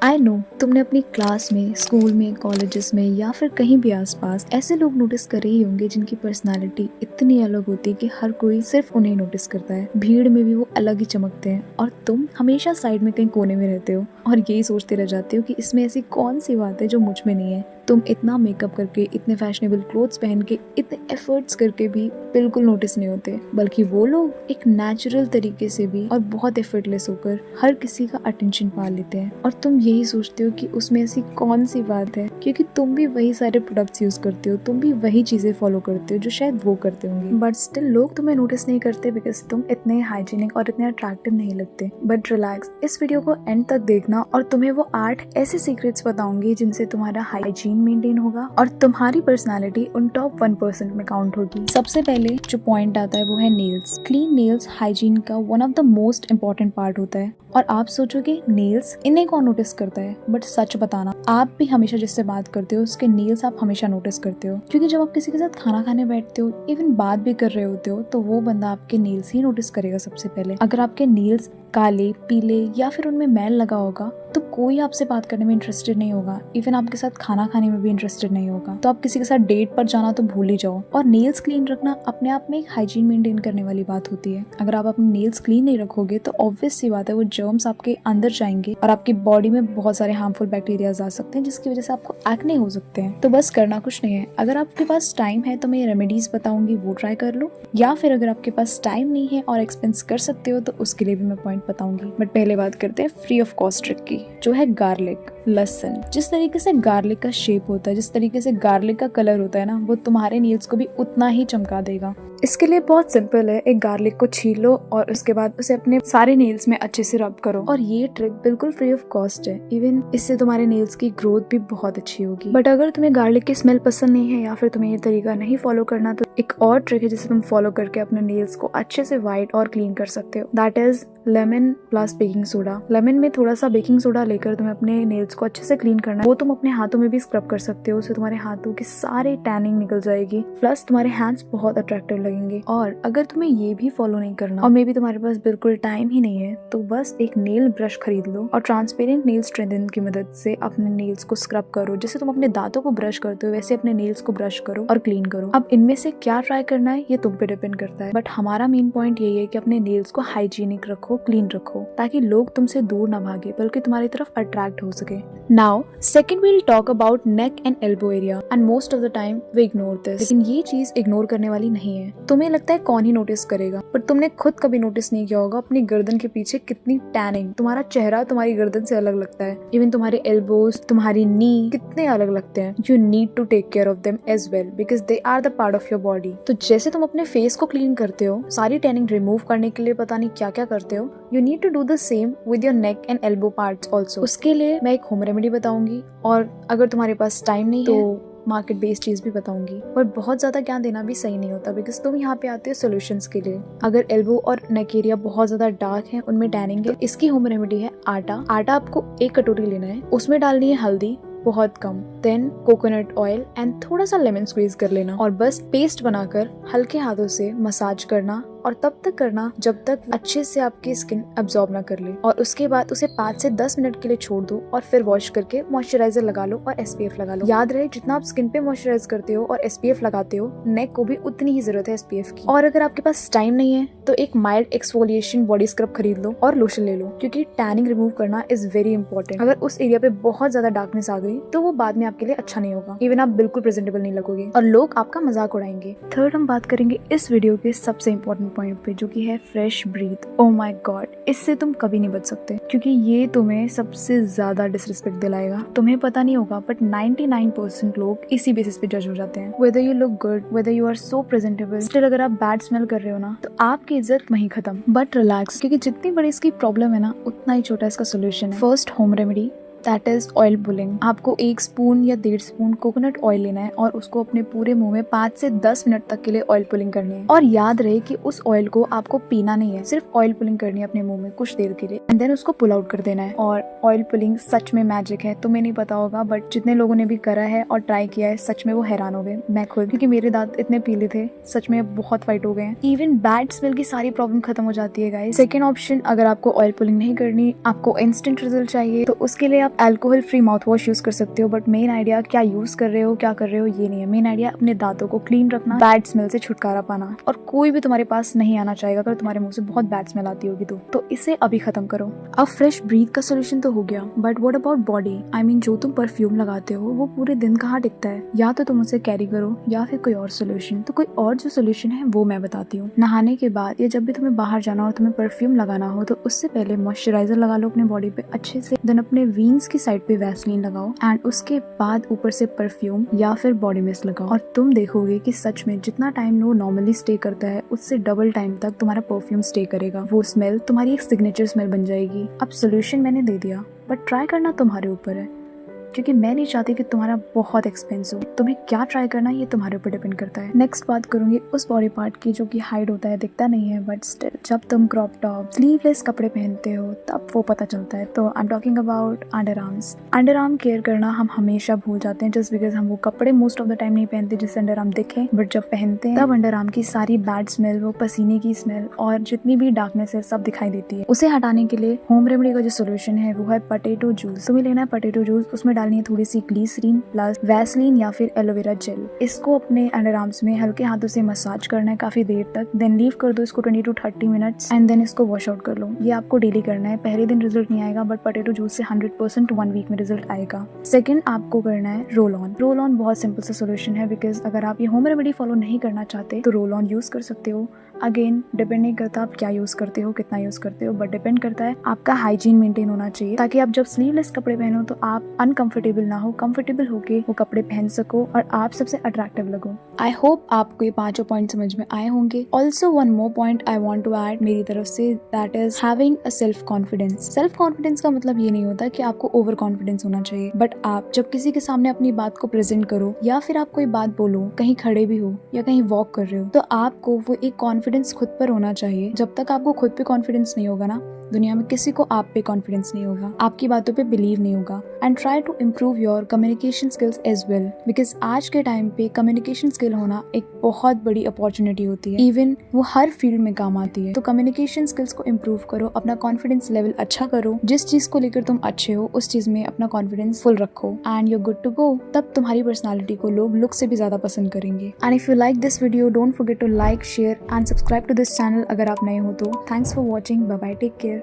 I know तुमने अपनी class में, स्कूल में, कॉलेजेस में या फिर कहीं भी आसपास ऐसे लोग नोटिस करे ही होंगे जिनकी पर्सनालिटी इतनी अलग होती है कि हर कोई सिर्फ उन्हें नोटिस करता है। भीड़ में भी वो अलग ही चमकते हैं और तुम हमेशा साइड में कहीं कोने में रहते हो और यही सोचते रह जाते हो कि इसमें ऐसी कौन सी बात है जो मुझ में नहीं है। तुम इतना मेकअप करके, इतने फैशनेबल क्लोथ्स पहन के, इतने एफर्ट्स करके भी बिल्कुल नोटिस नहीं होते, बल्कि वो लोग एक नेचुरल तरीके से भी और बहुत एफर्टलेस होकर हर किसी का अटेंशन पा लेते हैं। और तुम यही सोचते हो कि उसमें ऐसी कौन सी बात है, क्योंकि तुम भी वही सारे प्रोडक्ट्स यूज करते हो, तुम भी वही चीजें फॉलो करते हो जो शायद वो करते होंगे। बट स्टिल लोग तुम्हें नोटिस नहीं करते बिकॉज तुम इतने हाइजीनिक और इतने अट्रैक्टिव नहीं लगते। बट रिलैक्स, इस वीडियो को एंड तक देखना और तुम्हें वो 8 ऐसे सीक्रेट्स बताऊंगी जिनसे तुम्हारा हाइजीन मेंटेन होगा और तुम्हारी पर्सनालिटी उन टॉप 1% में काउंट होगी। सबसे पहले जो पॉइंट आता है वो है नेल्स। क्लीन नेल्स हाइजीन का one of the most important part होता है। और आप सोचोगे नेल्स, इन्हें कौन नोटिस करता है? बट सच बताना, आप भी हमेशा जिससे बात करते हो उसके नेल्स आप हमेशा नोटिस करते हो, क्योंकि जब आप किसी के साथ खाना खाने बैठते हो, इवन बात भी कर रहे होते हो, तो वो बंदा आपके नेल्स ही नोटिस करेगा सबसे पहले। अगर आपके नेल्स काले, पीले या फिर उनमें मैल लगा होगा तो कोई आपसे बात करने में इंटरेस्टेड नहीं होगा, इवन आपके साथ खाना खाने में भी इंटरेस्टेड नहीं होगा। तो आप किसी के साथ डेट पर जाना तो भूल ही जाओ। और नेल्स क्लीन रखना अपने आप में एक हाइजीन मेंटेन करने वाली बात होती है। अगर आप अपने नेल्स क्लीन नहीं रखोगे तो ऑब्वियस सी बात है वो जर्म्स आपके अंदर जाएंगे और आपकी बॉडी में बहुत सारे हार्मफुल बैक्टीरियाज आ सकते हैं, जिसकी वजह से आपको एक्ने हो सकते हैं। तो बस करना कुछ नहीं है, अगर आपके पास टाइम है तो मैं रेमेडीज बताऊंगी, वो ट्राई कर लो, या फिर अगर आपके पास टाइम नहीं है और एक्सपेंस कर सकते हो तो उसके लिए भी मैं पॉइंट बताऊंगी। बट पहले बात करते हैं फ्री ऑफ कॉस्ट ट्रिक की, जो है गार्लिक, लहसुन। जिस तरीके से गार्लिक का शेप होता है, जिस तरीके से गार्लिक का कलर होता है ना, वो तुम्हारे नेल्स को भी उतना ही चमका देगा। इसके लिए बहुत सिंपल है, एक गार्लिक को छील लो और उसके बाद उसे अपने सारे नेल्स में अच्छे से रब करो। और ये ट्रिक बिल्कुल फ्री ऑफ कॉस्ट है, इवन इससे तुम्हारे नेल्स की ग्रोथ भी बहुत अच्छी होगी। बट अगर तुम्हें गार्लिक की स्मेल पसंद नहीं है या फिर तुम्हें ये तरीका नहीं फॉलो करना, तो एक और ट्रिक है जिसे तुम फॉलो करके अपने नेल्स को अच्छे से व्हाइट और क्लीन कर सकते हो। That is lemon plus baking soda. Lemon में थोड़ा सा बेकिंग सोडा लेकर तुम्हें अपने नेल्स को अच्छे से क्लीन करना है। वो तुम अपने हाथों में भी स्क्रब कर सकते हो, उससे तुम्हारे हाथों की सारी टैनिंग निकल जाएगी, प्लस तुम्हारे हैंड्स बहुत अट्रैक्टिव लगेंगे। और अगर तुम्हें ये भी फॉलो नहीं करना और मे बी तुम्हारे पास बिल्कुल टाइम ही नहीं है, तो बस एक नेल ब्रश खरीद लो और ट्रांसपेरेंट नेल स्ट्रेंथनर की मदद से अपने नेल्स को स्क्रब करो। जैसे तुम अपने दांतों को ब्रश करते हो वैसे अपने नेल्स को ब्रश करो और क्लीन करो। अब इनमें से क्या ट्राई करना है ये तुम पे डिपेंड करता है, बट हमारा मेन पॉइंट यही है कि अपने नेल्स को हाइजीनिक रखो, क्लीन रखो, ताकि लोग तुमसे दूर ना भागे बल्कि तुम्हारी तरफ अट्रैक्ट हो सके। Now second we'll talk about neck and elbow area, and most of the time we ignore this. लेकिन ये चीज इग्नोर करने वाली नहीं है। तुम्हें लगता है कौन ही नोटिस करेगा, पर तुमने खुद कभी नोटिस नहीं किया होगा अपनी गर्दन के पीछे कितनी टैनिंग। तुम्हारा चेहरा तुम्हारी गर्दन से अलग लगता है, इवन तुम्हारे एल्बोज, तुम्हारी नी कितने अलग लगते हैं। You need to take care of them as well because they are the part of your body. तो जैसे तुम अपने फेस को क्लीन करते हो, सारी टैनिंग रिमूव करने के लिए पता नहीं क्या क्या करते हो, you need to do the same with your neck and elbow parts also. उसके लिए मैं एक होम रेमेडी बताऊंगी, और अगर तुम्हारे पास टाइम नहीं है तो मार्केट बेस्ड चीज भी बताऊंगी। पर बहुत ज्यादा ज्ञान देना भी सही नहीं होता बिकॉज तुम यहाँ पे आते हो सोल्यूशंस के लिए। अगर एल्बो और नेक एरिया बहुत ज्यादा डार्क है, उनमें टैनिंग है, तो इसकी होम रेमेडी है आटा। आटा आपको 1 कटोरी लेना है, उसमें डालनी है हल्दी बहुत कम, देन कोकोनट ऑयल एंड थोड़ा सा लेमन स्क्वीज कर लेना, और बस पेस्ट बनाकर हल्के हाथों से मसाज करना, और तब तक करना जब तक अच्छे से आपकी स्किन अब्सॉर्ब ना कर ले। और उसके बाद उसे 5 से 10 मिनट के लिए छोड़ दो और फिर वॉश करके मॉइस्चराइजर लगा लो और SPF लगा लो। याद रहे, जितना आप स्किन पे मॉइस्चराइज करते हो और SPF लगाते हो, नेक को भी उतनी ही जरूरत है SPF की। और अगर आपके पास टाइम नहीं है तो एक माइल्ड एक्सफोलिएशन बॉडी स्क्रब खरीद लो और लोशन ले लो, क्योंकि टैनिंग रिमूव करना इज वेरी इंपॉर्टेंट। अगर उस एरिया पे बहुत ज्यादा डार्कनेस आ गई तो वो बाद में आपके लिए अच्छा नहीं होगा, इवन आप बिल्कुल प्रेजेंटेबल नहीं लगोगे और लोग आपका मजाक उड़ाएंगे। थर्ड हम बात करेंगे इस वीडियो के सबसे इम्पोर्टेंट पॉइंट पे, जो कि है fresh breath. Oh my god, इससे तुम कभी नहीं बच सकते, क्योंकि ये तुम्हें सबसे ज्यादा डिसरिस्पेक्ट दिलाएगा। तुम्हें पता नहीं होगा बट 99% लोग इसी बेसिस पे जज हो जाते हैं। Whether you look good, whether you are so presentable, still अगर आप बैड स्मेल कर रहे हो ना, तो आपकी इज्जत वहीं खत्म। बट रिलैक्स, क्योंकि जितनी बड़ी इसकी प्रॉब्लम है ना, उतना ही छोटा इसका सोल्यूशन है। First home remedy, that is oil pulling. आपको 1 स्पून या 1.5 स्पून कोकोनट ऑयल लेना है और उसको अपने पूरे मुंह में 5 से 10 मिनट तक के लिए ऑयल पुलिंग करनी है। और याद रहे कि उस ऑयल को आपको पीना नहीं है, सिर्फ ऑयल पुलिंग करनी है अपने मुंह में कुछ देर के लिए, एंड देन उसको पुल आउट कर देना है। और ऑयल पुलिंग सच में मैजिक है, तुम्हें नहीं पता होगा बट जितने लोगों ने भी करा है और ट्राई किया है, सच में वो हैरान हो गए, मैं खुद, क्योंकि मेरे दांत इतने पीले थे, सच में बहुत वाइट हो गए हैं। इवन बैड स्मेल की सारी प्रॉब्लम खत्म हो जाती है गाइस। सेकेंड ऑप्शन, अगर आपको ऑयल पुलिंग नहीं करनी, आपको इंस्टेंट रिजल्ट चाहिए, तो उसके लिए आप alcohol free mouth wash use कर सकते हो, बट मेन आइडिया क्या यूज कर रहे हो, क्या कर रहे हो ये नहीं है। मेन आइडिया अपने दांतों को क्लीन रखना, बैड स्मेल से छुटकारा पाना, और कोई भी तुम्हारे पास नहीं आना चाहेगा अगर तुम्हारे मुंह से बहुत बैड स्मेल आती होगी तो इसे अभी खत्म करो। अब फ्रेश ब्रीथ का सोल्यूशन तो हो गया, but what about body? I mean जो तुम परफ्यूम लगाते हो वो पूरे दिन कहाँ टिकता है? या तो तुम उसे कैरी करो या फिर कोई और सोल्यूशन। तो कोई और जो सोल्यूशन है वो मैं बताती हूँ। नहाने के बाद या जब भी तुम्हें बाहर जाना हो, तुम्हें परफ्यूम लगाना हो, तो उससे पहले मॉइस्चराइजर लगा लो अपने बॉडी पे अच्छे से, देन अपने वीन्स की साइड पे वैसलीन लगाओ, एंड उसके बाद ऊपर से परफ्यूम या फिर बॉडी मिस्ट लगाओ, और तुम देखोगे कि सच में जितना टाइम वो नॉर्मली स्टे करता है उससे डबल टाइम तक तुम्हारा परफ्यूम स्टे करेगा। वो स्मेल तुम्हारी एक सिग्नेचर स्मेल बन जाएगी। अब सोल्यूशन मैंने दे दिया, बट ट्राई करना तुम्हारे ऊपर है, क्योंकि मैं नहीं चाहती कि तुम्हारा बहुत एक्सपेंस हो। तुम्हें क्या ट्राई करना है ये तुम्हारे ऊपर डिपेंड करता है। नेक्स्ट बात करूंगी उस बॉडी पार्ट की जो कि हाइड होता है, दिखता नहीं है, बट स्टिल जब तुम क्रॉप टॉप स्लीवलेस कपड़े पहनते हो तब वो पता चलता है। तो I am talking about under arms. Under arm care करना हम हमेशा भूल जाते हैं, जस्ट बिकॉज हम वो कपड़े मोस्ट ऑफ द टाइम नहीं पहनते जिससे अंडर आर्म दिखे, बट जब पहनते हैं तब अंडर आर्म की सारी बैड स्मेल, वो पसीने की स्मेल और जितनी भी डार्कनेस है सब दिखाई देती है। उसे हटाने के लिए होम रेमेडी का जो सोल्यूशन है वो है पोटैटो जूस। तुम्हें लेना है पोटैटो जूस, उसमें डालनी है थोड़ी सी ग्लिसरीन प्लस वैसलीन या फिर एलोवेरा जेल। इसको अपने अंडर आर्म्स में हल्के हाथों से मसाज करना है काफी देर तक, देन लीव कर दो इसको 20 to 30 मिनट्स, एंड देन इसको वॉश आउट कर लो। ये आपको डेली करना है। पहले दिन रिजल्ट नहीं आएगा, बट पोटैटो जूस से 100% 1 वीक में रिजल्ट आएगा। सेकंड, आपको करना है रोल ऑन। रोल ऑन बहुत सिंपल सा सोल्यूशन है, बिकॉज अगर आप ये होम रेमेडी फॉलो नहीं करना चाहते तो रोल ऑन यूज कर सकते हो। अगेन डिपेंड नहीं करता आप क्या यूज करते हो, कितना यूज करते हो, बट डिपेंड करता है आपका हाइजीन मेंटेन होना चाहिए, ताकि आप जब स्लीवलेस कपड़े पहनो तो आप अनकंफर्टेबल ना हो, कंफर्टेबल होके वो कपड़े पहन सको और आप सबसे अट्रैक्टिव लगो। आई होप आपको ये 5 पॉइंट समझ में आए होंगे। Also one more point I want to add मेरी तरफ से, that is having a self confidence. Self confidence का मतलब ये नहीं होता कि आपको ओवर कॉन्फिडेंस होना चाहिए, बट आप जब किसी के सामने अपनी बात को प्रेजेंट करो या फिर आप कोई बात बोलो, कहीं खड़े भी हो या कहीं वॉक कर रहे हो, तो आपको वो एक कॉन्फिडेंस खुद पर होना चाहिए। जब तक आपको खुद पे कॉन्फिडेंस नहीं होगा ना, दुनिया में किसी को आप पे कॉन्फिडेंस नहीं होगा, आपकी बातों पे बिलीव नहीं होगा। And try to improve your communication skills as well, because आज के टाइम पे कम्युनिकेशन स्किल होना एक बहुत बड़ी अपॉर्चुनिटी होती है, इवन वो हर फील्ड में काम आती है। तो कम्युनिकेशन स्किल्स को इम्प्रूव करो, अपना कॉन्फिडेंस लेवल अच्छा करो, जिस चीज को लेकर तुम अच्छे हो उस चीज में अपना कॉन्फिडेंस फुल रखो, and you good to go. तब तुम्हारी पर्सनालिटी को लोग लुक से भी ज्यादा पसंद करेंगे। And if you like this video, don't forget to like, share and subscribe to this channel अगर आप नए हो तो। Thanks for watching, bye bye, take care.